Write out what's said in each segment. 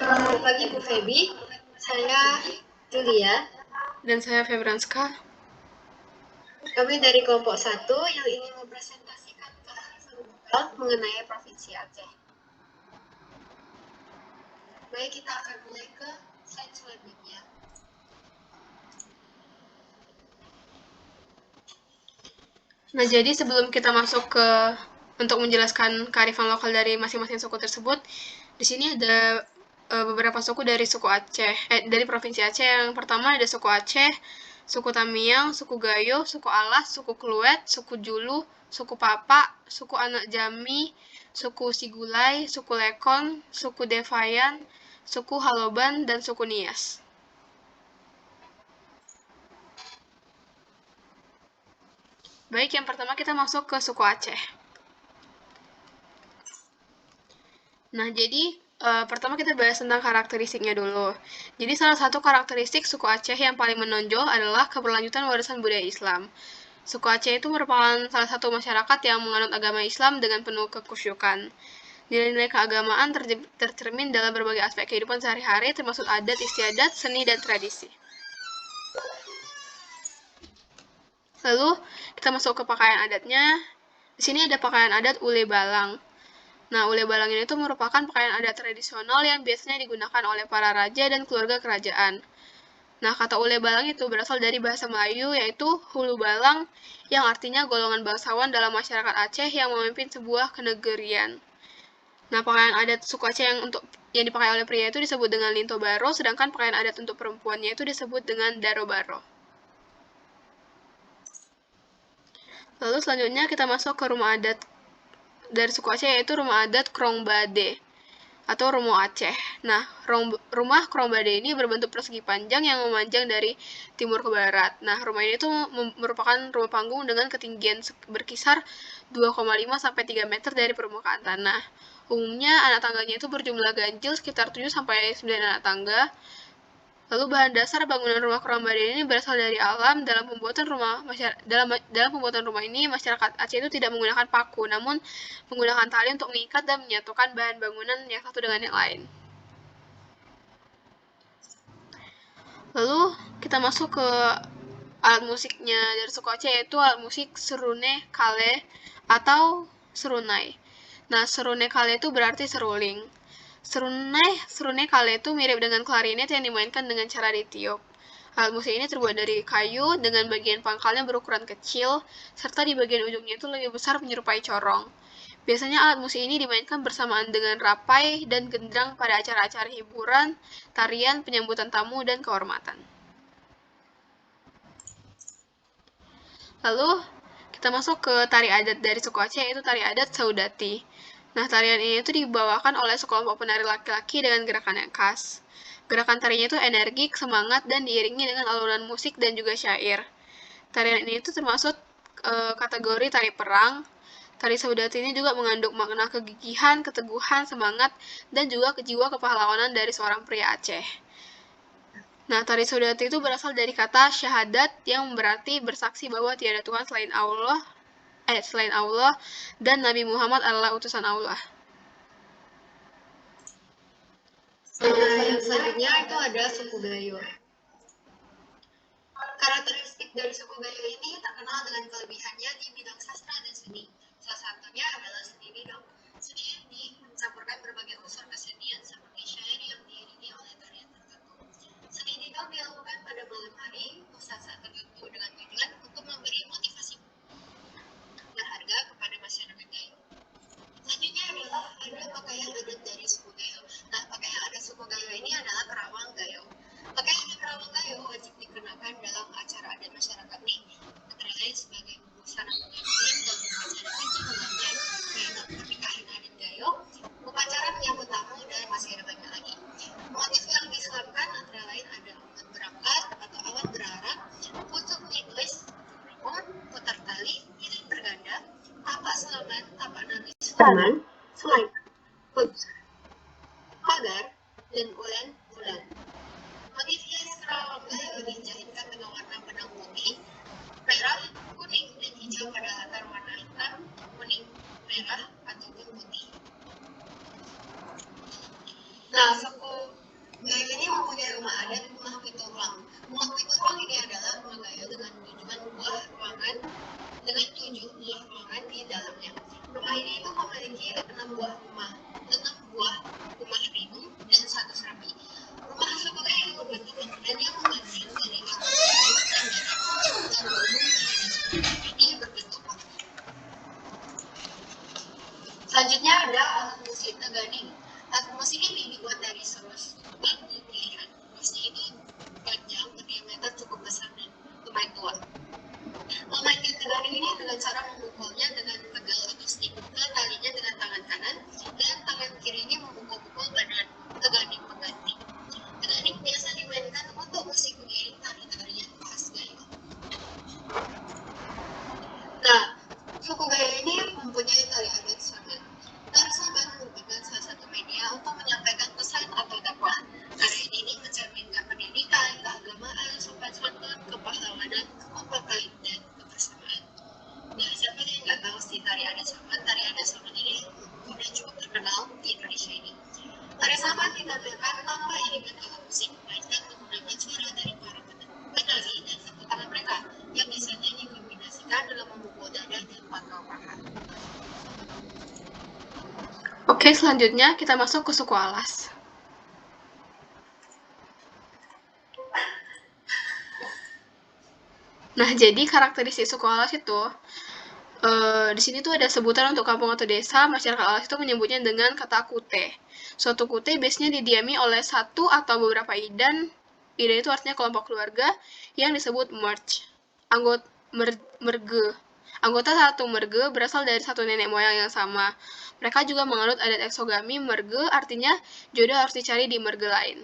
Selamat pagi Bu Febi, saya Julia. Dan saya Febranska. Kami dari kelompok 1 yang ingin mempresentasikan mengenai Provinsi Aceh. Baik, kita akan mulai ke slide selanjutnya. Nah, jadi sebelum kita masuk ke untuk menjelaskan kearifan lokal dari masing-masing suku tersebut, di sini ada beberapa suku dari suku Aceh, dari Provinsi Aceh. Yang pertama ada suku Aceh, suku Tamiang, suku Gayo, suku Alas, suku Kluet, suku Julu, suku Papa, suku Anak Jami, suku Sigulai, suku Lekon, suku Devayan, suku Haloban, dan suku Nias. Baik, yang pertama kita masuk ke suku Aceh. Nah, jadi pertama kita bahas tentang karakteristiknya dulu. Jadi salah satu karakteristik suku Aceh yang paling menonjol adalah keberlanjutan warisan budaya Islam. Suku Aceh itu merupakan salah satu masyarakat yang menganut agama Islam dengan penuh kekusyukan. Nilai-nilai keagamaan tercermin dalam berbagai aspek kehidupan sehari-hari, termasuk adat istiadat, seni, dan tradisi. Lalu kita masuk ke pakaian adatnya. Di sini ada pakaian adat ule balang. Nah, ule balang ini tuh merupakan pakaian adat tradisional yang biasanya digunakan oleh para raja dan keluarga kerajaan. Nah, kata ule balang itu berasal dari bahasa Melayu, yaitu hulu balang, yang artinya golongan bangsawan dalam masyarakat Aceh yang memimpin sebuah kenegerian. Nah, pakaian adat suku Aceh yang dipakai oleh pria itu disebut dengan linto baro, sedangkan pakaian adat untuk perempuannya itu disebut dengan daro baro. Lalu selanjutnya kita masuk ke rumah adat dari suku Aceh, yaitu rumah adat Krongbade atau Romo Aceh. Nah, rumah Krongbade ini berbentuk persegi panjang yang memanjang dari timur ke barat. Nah, rumah ini tuh merupakan rumah panggung dengan ketinggian berkisar 2,5 sampai 3 meter dari permukaan tanah. Umumnya anak tangganya itu berjumlah ganjil sekitar 7 sampai 9 anak tangga. Lalu bahan dasar bangunan rumah Krongbade ini berasal dari alam. Dalam pembuatan rumah ini masyarakat Aceh itu tidak menggunakan paku, namun menggunakan tali untuk mengikat dan menyatukan bahan bangunan yang satu dengan yang lain. Lalu kita masuk ke alat musiknya dari suku Aceh, yaitu alat musik serune kale atau serunai. Nah, serune kale itu berarti seruling. Serune kale itu mirip dengan klarinet yang dimainkan dengan cara ditiup. Alat musik ini terbuat dari kayu dengan bagian pangkalnya berukuran kecil, serta di bagian ujungnya itu lebih besar menyerupai corong. Biasanya alat musik ini dimainkan bersamaan dengan rapai dan gendrang pada acara-acara hiburan, tarian, penyambutan tamu, dan kehormatan. Lalu kita masuk ke tari adat dari suku Aceh, yaitu tari adat Saudati. Nah, tarian ini itu dibawakan oleh sekelompok penari laki-laki dengan gerakan yang khas. Gerakan tarinya itu energik, semangat, dan diiringi dengan alunan musik dan juga syair. Tarian ini itu termasuk kategori tari perang. Tari Saudati ini juga mengandung makna kegigihan, keteguhan, semangat, dan juga jiwa kepahlawanan dari seorang pria Aceh. Nah, tari Saudati itu berasal dari kata syahadat yang berarti bersaksi bahwa tiada Tuhan selain Allah dan Nabi Muhammad adalah utusan Allah. Nah, yang selanjutnya itu ada suku Gayo. Karakteristik dari suku Gayo ini terkenal dengan kelebihannya di bidang sastra dan seni. Salah satunya adalah seni didong. Seni ini mencampurkan berbagai unsur kesenian seperti syair yang diiringi oleh tarian tertentu. Seni didong dilakukan pada malam hari saat-saat tertentu dengan tujuan untuk memberi motivasi berharga kepada masyarakat Gayo. Selanjutnya adalah ada pakaian adat dari suku Gayo. Nah, pakaian adat suku Gayo ini adalah kerawang Gayo. Pakaian kerawang Gayo wajib dikenakan dalam acara adat masyarakat nih, antara lain sebagai busana pengantin dalam upacara haji pengantin, yaitu pernikahan adat Gayo, upacara menyambut tamu, dan masih ada banyak lagi. Motif yang diselarkan antara lain ada awan berangkat atau awan berarah, pucuk nitlis, putar tali, lilin berganda, tapak selaman, tapak nangis, selai, pagar, dan ulen bulan. Motif hias kerawang Gayo dijahitkan dengan warna benang putih, merah, kuning, dan hijau pada latar warna hitam, kuning, merah, ataupun putih. Nah, suku mempunyai rumah adat rumah pituruang. Rumah pituruang ini adalah rumah gaya dengan 7 buah ruangan di dalamnya. Rumah ini itu memiliki 6 buah rumah ringan dan 1 serapi. Rumah suku gaya itu berbentuk bangunan yang menggantikan dari atap kayu dan ini berbentuk kotak. Selanjutnya ada alat musik Teganing. Alat musik ini dibuat dari seros bambu pilihan. Serosnya ini panjang, berdiameter cukup besar dan lumayan tua. Memainkan Teganing ini dengan cara memukulnya dengan tegal atau stick ke talinya dengan tangan kanan dan tangan kirinya memukul-mukul pada Teganing pengganti. Teganing biasa dimainkan untuk musik mengiring tari-tarian khas Gayo. Nah, suku Gayo ini mempunyai tari adat Saban. Tari Saban merupakan salah satu media untuk menyampaikan pesan atau dakwah. Tarian ini mencerminkan pendidikan, keagamaan, sopan santun, kepahlawanan, kekompakan, dan kebersamaan. Nah, siapa yang nggak tahu sih tari adat Saban? Tari adat Saban ini sudah cukup terkenal di Indonesia ini. Tari Saban ditampilkan tanpa iringan alat musik, melainkan menggunakan suara dari para penari dan tepuk tangan mereka yang biasanya dikombinasikan dalam memukul dada dan pangkal paha. Oke, selanjutnya kita masuk ke suku Alas. Nah, jadi karakteristik suku Alas itu di sini tuh ada sebutan untuk kampung atau desa. Masyarakat Alas itu menyebutnya dengan kata kute. Suatu kute biasanya didiami oleh satu atau beberapa idan. Idan itu artinya kelompok keluarga yang disebut merge. Merge. Anggota satu merge berasal dari satu nenek moyang yang sama. Mereka juga menganut adat eksogami. Merge artinya jodoh harus dicari di merge lain.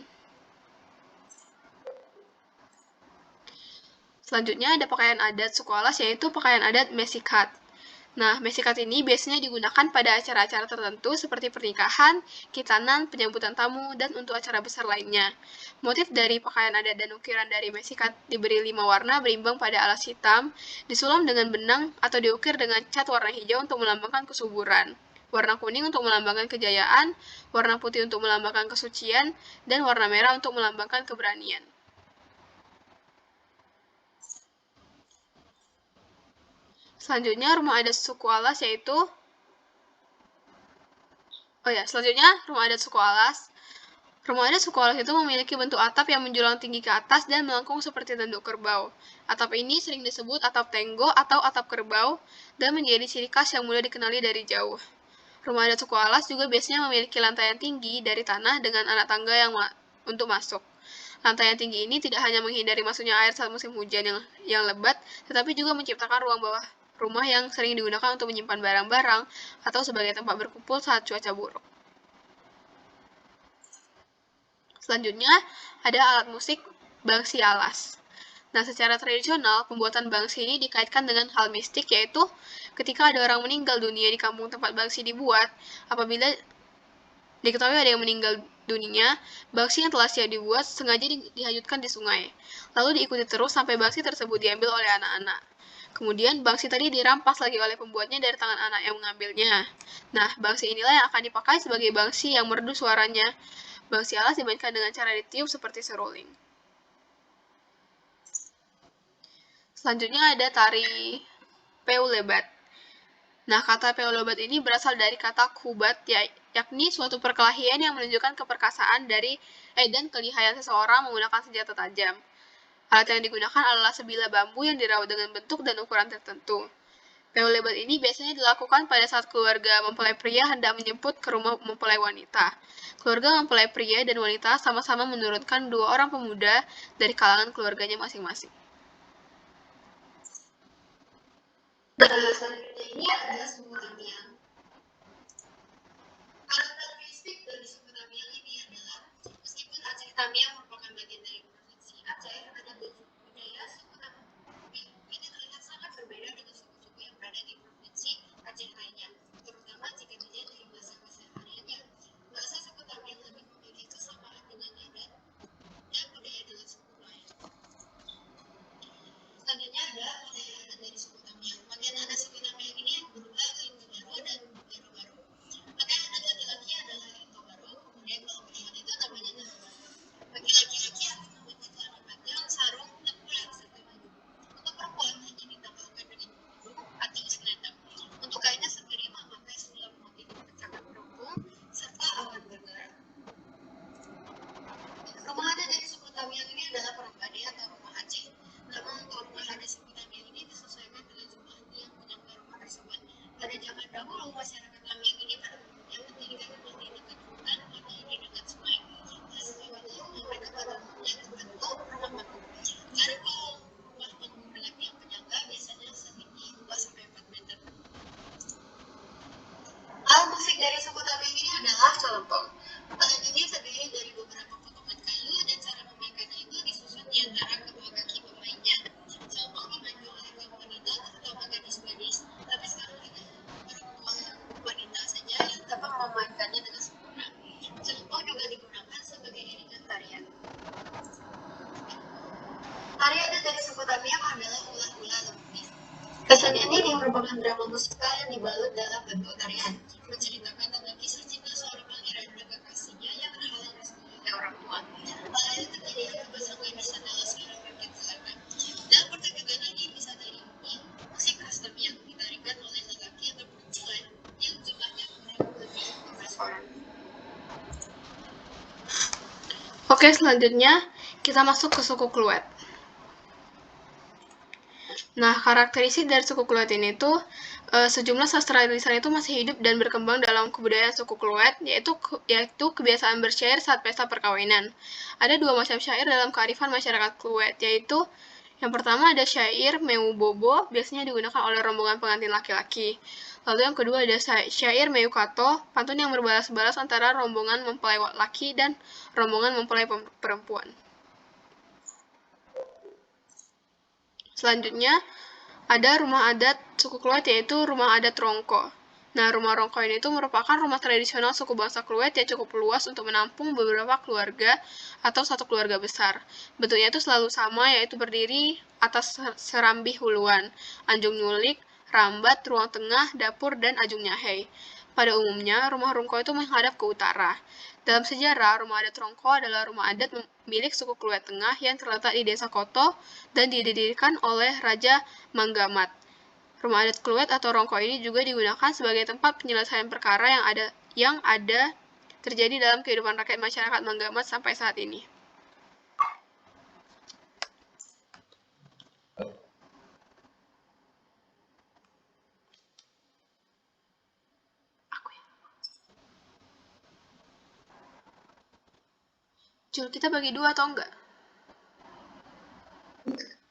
Selanjutnya ada pakaian adat suku Alas, yaitu pakaian adat mesikat. Nah, mesikat ini biasanya digunakan pada acara-acara tertentu seperti pernikahan, khitanan, penyambutan tamu, dan untuk acara besar lainnya. Motif dari pakaian adat dan ukiran dari mesikat diberi 5 warna berimbang pada alas hitam, disulam dengan benang atau diukir dengan cat warna hijau untuk melambangkan kesuburan, warna kuning untuk melambangkan kejayaan, warna putih untuk melambangkan kesucian, dan warna merah untuk melambangkan keberanian. Selanjutnya, rumah adat suku Alas yaitu rumah adat suku Alas. Rumah adat suku Alas itu memiliki bentuk atap yang menjulang tinggi ke atas dan melengkung seperti tanduk kerbau. Atap ini sering disebut atap tenggo atau atap kerbau dan menjadi ciri khas yang mudah dikenali dari jauh. Rumah adat suku Alas juga biasanya memiliki lantai yang tinggi dari tanah dengan anak tangga untuk masuk. Lantai yang tinggi ini tidak hanya menghindari masuknya air saat musim hujan yang lebat, tetapi juga menciptakan ruang bawah rumah yang sering digunakan untuk menyimpan barang-barang atau sebagai tempat berkumpul saat cuaca buruk. Selanjutnya, ada alat musik bangsi Alas. Nah, secara tradisional, pembuatan bangsi ini dikaitkan dengan hal mistik, yaitu ketika ada orang meninggal dunia di kampung tempat bangsi dibuat, apabila diketahui ada yang meninggal dunia, bangsi yang telah siap dibuat sengaja dihanyutkan di sungai. Lalu diikuti terus sampai bangsi tersebut diambil oleh anak-anak. Kemudian bangsi tadi dirampas lagi oleh pembuatnya dari tangan anak yang mengambilnya. Nah, bangsi inilah yang akan dipakai sebagai bangsi yang merdu suaranya. Bangsi Alas dimainkan dengan cara ditiup seperti seruling. Selanjutnya ada tari Peulebat. Nah, kata Peulebat ini berasal dari kata kubat, yakni suatu perkelahian yang menunjukkan keperkasaan dan kelihayan seseorang menggunakan senjata tajam. Alat yang digunakan adalah sebilah bambu yang dirawat dengan bentuk dan ukuran tertentu. Peulebat ini biasanya dilakukan pada saat keluarga mempelai pria hendak menjemput ke rumah mempelai wanita. Keluarga mempelai pria dan wanita sama-sama menurunkan 2 orang pemuda dari kalangan keluarganya masing-masing. Selanjutnya ini adalah suku Tamiang. Karakteristik dari suku Tamiang ini adalah meskipun Aceh Tamiang merupakan bagian dari provinsi Aceh, ada budaya suku Tamiang ini terlihat sangat berbeda dengan suku-suku yang berada di provinsi Aceh lainnya, terutama jika dilihat dari bahasa kesehariannya. Bahasa suku Tamiang lebih memiliki kesamaan dengan adat dan budaya dengan suku lain. Selanjutnya ada pakaian adat dari suku Tamiang. Pakaian adat suku Tamiang ini yang berubah dari Manado dan Kisah ini merupakan drama musikal yang dibalut dalam bentuk tarian, menceritakan tentang kisah cinta seorang pangeran dan kekasihnya yang terhalang oleh orang tua. Hal itu terjadi akibat pasangan di sana seorang rakyat selatan. Dalam pertunjukan ini bisa diiringi musik custom yang ditarikan oleh lelaki atau perempuan yang jumlahnya kurang lebih 15 orang. Oke, selanjutnya kita masuk ke suku Kluet. Nah, karakteristik dari suku Kluet ini tuh sejumlah sastra lisan itu masih hidup dan berkembang dalam kebudayaan suku Kluet, yaitu kebiasaan bersyair saat pesta perkawinan. Ada dua macam syair dalam kearifan masyarakat Kluet, yaitu yang pertama ada syair Meu Bobo, biasanya digunakan oleh rombongan pengantin laki-laki. Lalu yang kedua ada syair Meu Kato, pantun yang berbalas-balas antara rombongan mempelai laki dan rombongan mempelai perempuan. Selanjutnya, ada rumah adat suku Kluet yaitu rumah adat Rongko. Nah, rumah Rongko ini itu merupakan rumah tradisional suku bangsa Kluet yang cukup luas untuk menampung beberapa keluarga atau satu keluarga besar. Bentuknya itu selalu sama, yaitu berdiri atas serambi huluan, anjung nyulik, rambat, ruang tengah, dapur, dan ajung nyahei. Pada umumnya, rumah Rongko itu menghadap ke utara. Dalam sejarah, rumah adat Rongko adalah rumah adat milik suku Kluet Tengah yang terletak di desa Koto dan didirikan oleh Raja Manggamat. Rumah adat Kluet atau Rongko ini juga digunakan sebagai tempat penyelesaian perkara yang ada terjadi dalam kehidupan rakyat masyarakat Manggamat sampai saat ini. Jul, kita bagi dua atau enggak?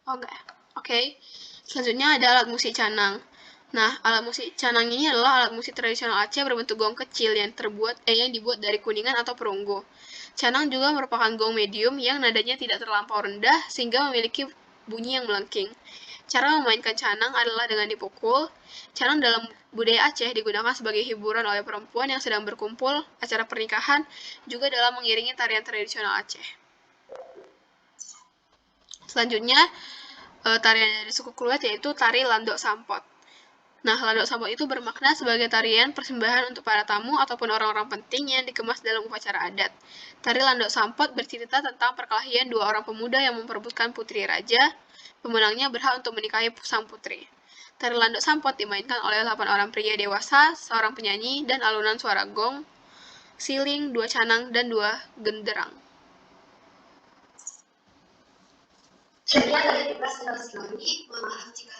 Oh enggak ya? Oke. Selanjutnya ada alat musik canang. Nah, alat musik canang ini adalah alat musik tradisional Aceh berbentuk gong kecil yang dibuat dari kuningan atau perunggu. Canang juga merupakan gong medium yang nadanya tidak terlampau rendah sehingga memiliki bunyi yang melengking. Cara memainkan canang adalah dengan dipukul. Canang dalam budaya Aceh digunakan sebagai hiburan oleh perempuan yang sedang berkumpul, acara pernikahan, juga dalam mengiringi tarian tradisional Aceh. Selanjutnya, tarian dari suku Kluet yaitu tari Landok Sampot. Nah, Landok Sampot itu bermakna sebagai tarian persembahan untuk para tamu ataupun orang-orang penting yang dikemas dalam upacara adat. Tari Landok Sampot bercerita tentang perkelahian dua orang pemuda yang memperebutkan putri raja. Pemenangnya berhak untuk menikahi sang putri. Tari Landok Sampot dimainkan oleh 8 orang pria dewasa, seorang penyanyi, dan alunan suara gong, siling, 2 canang, dan 2 genderang. Sekian dari presentasi kami. Mohon maaf jika